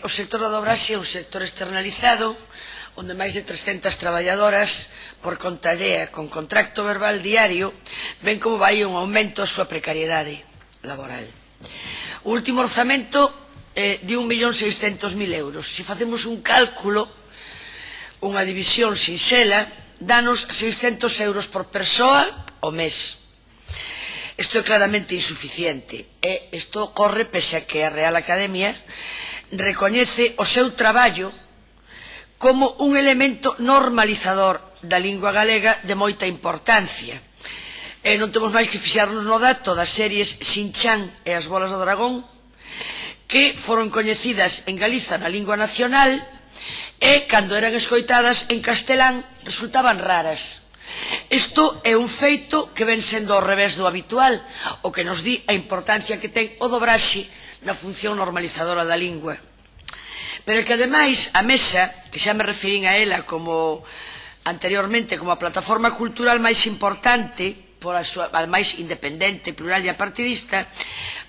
O sector da dobraxe é un sector externalizado onde máis de 300 traballadoras por conta allea con contrato verbal diario ven como vai un aumento a súa precariedade laboral. O último orzamento é de 1.600.000 euros. Se facemos un cálculo, unha división sinxela, danos 600 euros por persoa ao mes. Isto é claramente insuficiente e isto ocorre pese a que a Real Academia recoñece o seu traballo como un elemento normalizador da lingua galega de moita importancia. E non temos máis que fixarnos no dato das series Xin-Chan e As bolas do dragón, que foron coñecidas en Galiza na lingua nacional e, cando eran escoitadas en castelán, resultaban raras. Isto é un feito que ven sendo ao revés do habitual, o que nos di a importancia que ten o dobraxe na función normalizadora da lingua. Pero que, ademais, a Mesa, que xa me referín a ela como anteriormente como a plataforma cultural máis importante, por a súa, máis independente, plural e apartidista,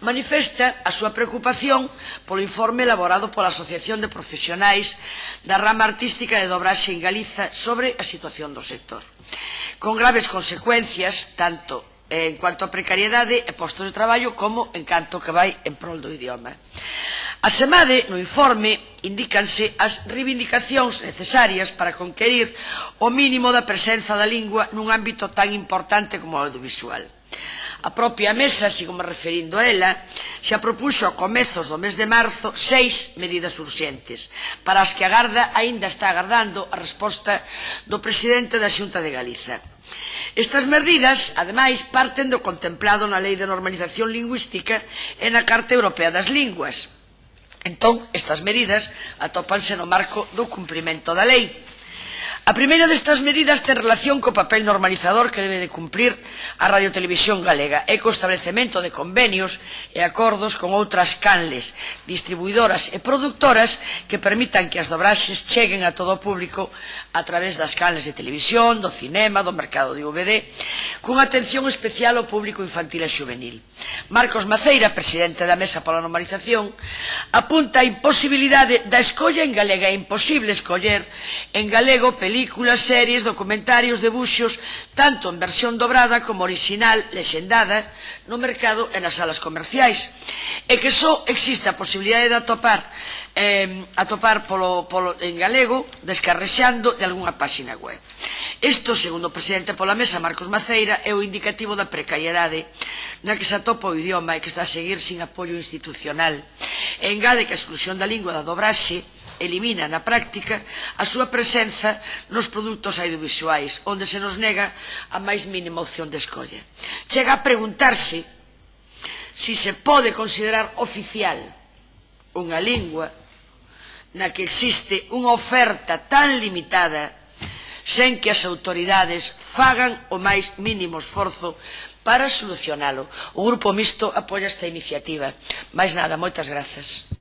manifesta a súa preocupación polo informe elaborado pola Asociación de Profesionais da Rama Artística de Dobraxe en Galiza sobre a situación do sector, con graves consecuencias tanto en cuanto a precariedade e postos de traballo como en canto que vai en prol do idioma. Asemade, no informe, indícanse as reivindicacións necesarias para conquerir o mínimo da presenza da lingua nun ámbito tan importante como o audiovisual. A propia Mesa, sigo me referindo a ela, xa propuxo a comezos do mes de marzo 6 medidas urxentes, para as que a Garda aínda está agardando a resposta do presidente da Xunta de Galiza. Estas medidas, ademais, parten do contemplado na Lei de Normalización Lingüística e na Carta Europea das Linguas. Entón, estas medidas atópanse no marco do cumprimento da lei. A primeira destas medidas ten relación co papel normalizador que debe de cumprir a Radiotelevisión Galega e co establecemento de convenios e acordos con outras canles, distribuidoras e productoras que permitan que as dobraxes cheguen a todo o público a través das canles de televisión, do cinema, do mercado de DVD, cunha atención especial ao público infantil e xuvenil. Marcos Maceira, presidente da Mesa pola Normalización, apunta a imposibilidade da escolla en galega. É imposible escoller en galego películas, series, documentarios, debuxos, tanto en versión dobrada como original, lexendada, no mercado e nas salas comerciais. E que só existe a posibilidade de atopar en galego descarrexando de algunha páxina web. Isto, segundo o presidente pola Mesa, Marcos Maceira, é o indicativo da precariedade na que se atopa o idioma e que está a seguir sin apoio institucional. E engade que a exclusión da lingua da dobraxe elimina na práctica a súa presenza nos produtos audiovisuais, onde se nos nega a máis mínima opción de escolla. Chega a preguntarse se se pode considerar oficial unha lingua na que existe unha oferta tan limitada sen que as autoridades fagan o máis mínimo esforzo para solucionalo. O Grupo Mixto apoia esta iniciativa. Máis nada, moitas grazas.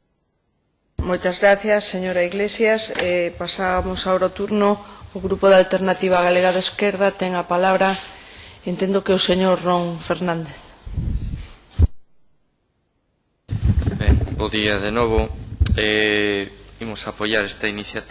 Moitas gracias, señora Iglesias. Pasamos ahora o turno. O Grupo da Alternativa Galega da Esquerda ten a palabra, entendo que o señor Ron Fernández. Ben, bo día de novo. Imos apoiar esta iniciativa.